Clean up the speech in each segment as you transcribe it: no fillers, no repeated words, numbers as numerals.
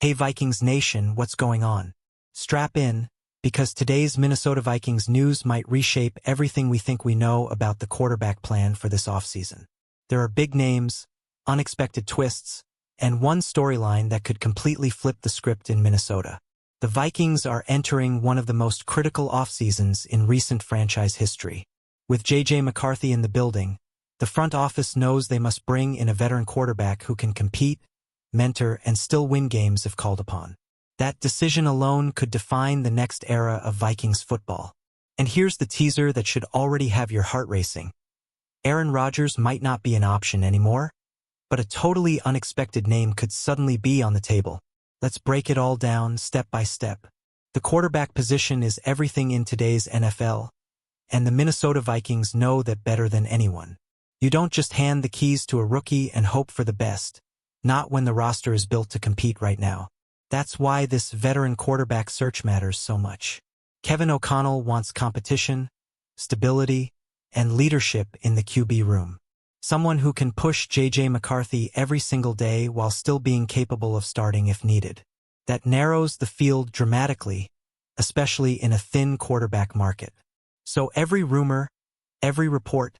Hey Vikings Nation, what's going on? Strap in, because today's Minnesota Vikings news might reshape everything we think we know about the quarterback plan for this offseason. There are big names, unexpected twists, and one storyline that could completely flip the script in Minnesota. The Vikings are entering one of the most critical offseasons in recent franchise history. With J.J. McCarthy in the building, the front office knows they must bring in a veteran quarterback who can compete, mentor, and still win games if called upon. That decision alone could define the next era of Vikings football. And here's the teaser that should already have your heart racing. Aaron Rodgers might not be an option anymore, but a totally unexpected name could suddenly be on the table. Let's break it all down step by step. The quarterback position is everything in today's NFL, and the Minnesota Vikings know that better than anyone. You don't just hand the keys to a rookie and hope for the best. Not when the roster is built to compete right now. That's why this veteran quarterback search matters so much. Kevin O'Connell wants competition, stability, and leadership in the QB room. Someone who can push J.J. McCarthy every single day while still being capable of starting if needed. That narrows the field dramatically, especially in a thin quarterback market. So every rumor, every report,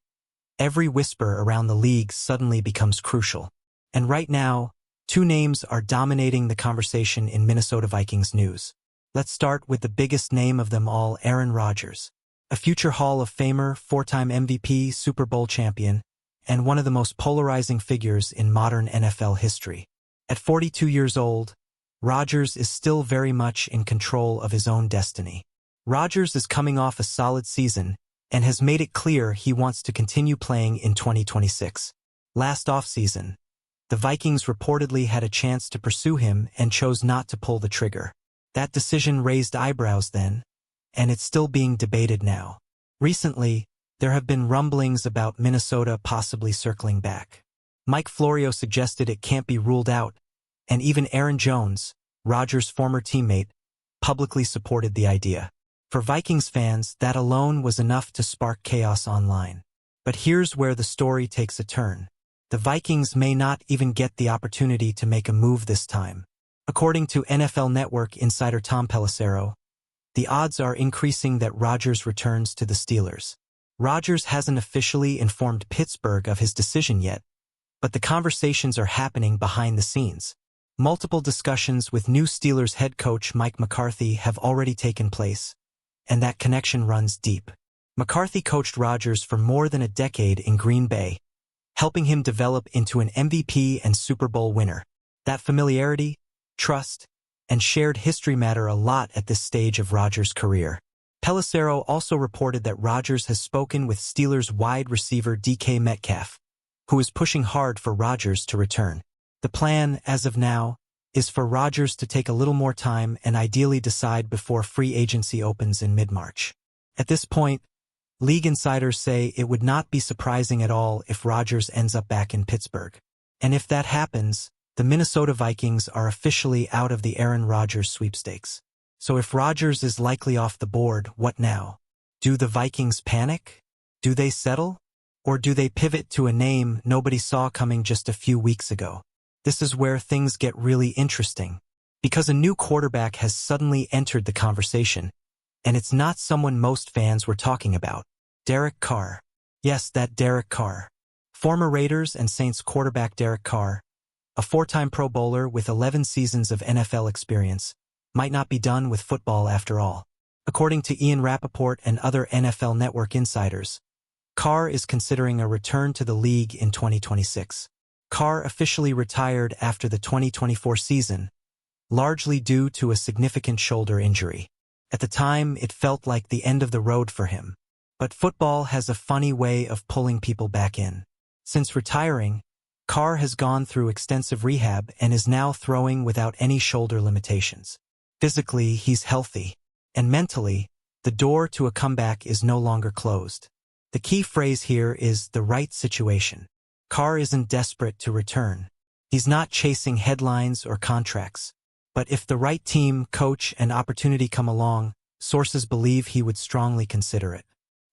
every whisper around the league suddenly becomes crucial. And right now, two names are dominating the conversation in Minnesota Vikings news. Let's start with the biggest name of them all, Aaron Rodgers. A future Hall of Famer, four-time MVP, Super Bowl champion, and one of the most polarizing figures in modern NFL history. At 42 years old, Rodgers is still very much in control of his own destiny. Rodgers is coming off a solid season and has made it clear he wants to continue playing in 2026. Last offseason, the Vikings reportedly had a chance to pursue him and chose not to pull the trigger. That decision raised eyebrows then, and it's still being debated now. Recently, there have been rumblings about Minnesota possibly circling back. Mike Florio suggested it can't be ruled out, and even Aaron Jones, Rodgers' former teammate, publicly supported the idea. For Vikings fans, that alone was enough to spark chaos online. But here's where the story takes a turn. The Vikings may not even get the opportunity to make a move this time. According to NFL Network insider Tom Pelissero, the odds are increasing that Rodgers returns to the Steelers. Rodgers hasn't officially informed Pittsburgh of his decision yet, but the conversations are happening behind the scenes. Multiple discussions with new Steelers head coach Mike McCarthy have already taken place, and that connection runs deep. McCarthy coached Rodgers for more than a decade in Green Bay, helping him develop into an MVP and Super Bowl winner. That familiarity, trust, and shared history matter a lot at this stage of Rodgers' career. Pelissero also reported that Rodgers has spoken with Steelers wide receiver DK Metcalf, who is pushing hard for Rodgers to return. The plan, as of now, is for Rodgers to take a little more time and ideally decide before free agency opens in mid-March. At this point, league insiders say it would not be surprising at all if Rodgers ends up back in Pittsburgh. And if that happens, the Minnesota Vikings are officially out of the Aaron Rodgers sweepstakes. So if Rodgers is likely off the board, what now? Do the Vikings panic? Do they settle? Or do they pivot to a name nobody saw coming just a few weeks ago? This is where things get really interesting, because a new quarterback has suddenly entered the conversation, and it's not someone most fans were talking about. Derek Carr. Yes, that Derek Carr. Former Raiders and Saints quarterback Derek Carr, a four-time Pro Bowler with 11 seasons of NFL experience, might not be done with football after all. According to Ian Rappaport and other NFL Network insiders, Carr is considering a return to the league in 2026. Carr officially retired after the 2024 season, largely due to a significant shoulder injury. At the time, it felt like the end of the road for him. But football has a funny way of pulling people back in. Since retiring, Carr has gone through extensive rehab and is now throwing without any shoulder limitations. Physically, he's healthy, and mentally, the door to a comeback is no longer closed. The key phrase here is the right situation. Carr isn't desperate to return. He's not chasing headlines or contracts. But if the right team, coach, and opportunity come along, sources believe he would strongly consider it.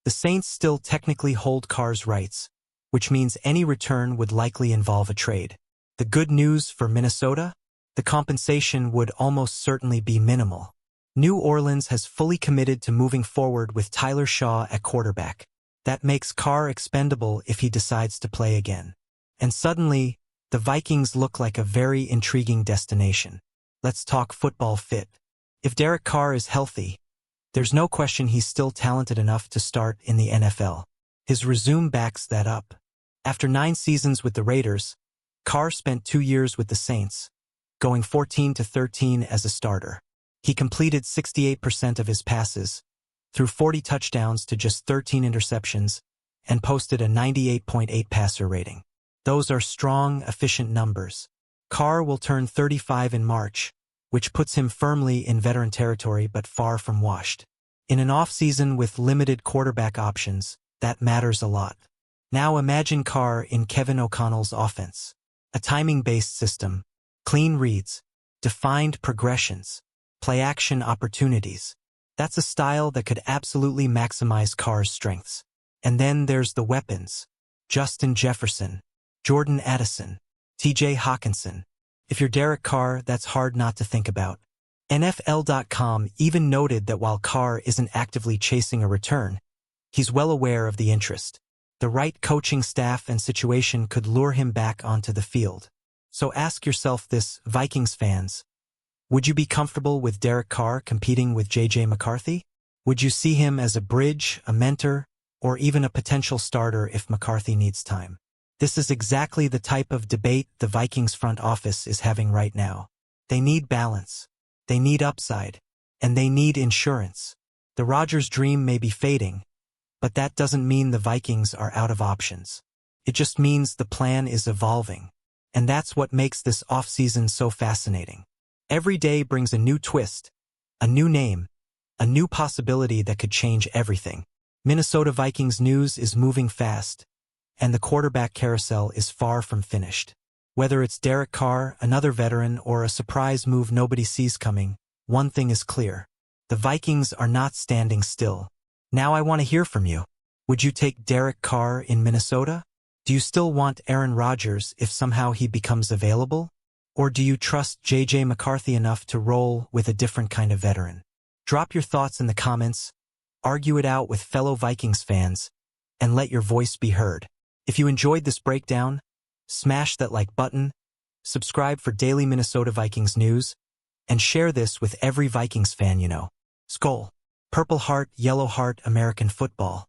The Saints still technically hold Carr's rights, which means any return would likely involve a trade. The good news for Minnesota? the compensation would almost certainly be minimal. New Orleans has fully committed to moving forward with Tyler Shaw at quarterback. That makes Carr expendable if he decides to play again. And suddenly, the Vikings look like a very intriguing destination. Let's talk football fit. If Derek Carr is healthy, there's no question he's still talented enough to start in the NFL. His resume backs that up. After 9 seasons with the Raiders, Carr spent 2 years with the Saints, going 14-13 as a starter. He completed 68% of his passes, threw 40 touchdowns to just 13 interceptions, and posted a 98.8 passer rating. Those are strong, efficient numbers. Carr will turn 35 in March, which puts him firmly in veteran territory but far from washed. In an offseason with limited quarterback options, that matters a lot. Now imagine Carr in Kevin O'Connell's offense. A timing-based system, clean reads, defined progressions, play-action opportunities. That's a style that could absolutely maximize Carr's strengths. And then there's the weapons. Justin Jefferson, Jordan Addison, TJ Hawkinson. If you're Derek Carr, that's hard not to think about. NFL.com even noted that while Carr isn't actively chasing a return, he's well aware of the interest. The right coaching staff and situation could lure him back onto the field. So ask yourself this, Vikings fans. Would you be comfortable with Derek Carr competing with J.J. McCarthy? Would you see him as a bridge, a mentor, or even a potential starter if McCarthy needs time? This is exactly the type of debate the Vikings front office is having right now. They need balance, they need upside, and they need insurance. The Rodgers dream may be fading, but that doesn't mean the Vikings are out of options. It just means the plan is evolving. And that's what makes this offseason so fascinating. Every day brings a new twist, a new name, a new possibility that could change everything. Minnesota Vikings news is moving fast, and the quarterback carousel is far from finished. Whether it's Derek Carr, another veteran, or a surprise move nobody sees coming, one thing is clear. The Vikings are not standing still. Now I want to hear from you. Would you take Derek Carr in Minnesota? Do you still want Aaron Rodgers if somehow he becomes available? Or do you trust J.J. McCarthy enough to roll with a different kind of veteran? Drop your thoughts in the comments, argue it out with fellow Vikings fans, and let your voice be heard. If you enjoyed this breakdown, smash that like button, subscribe for daily Minnesota Vikings news, and share this with every Vikings fan you know. Skol. Purple Heart, Yellow Heart, American football.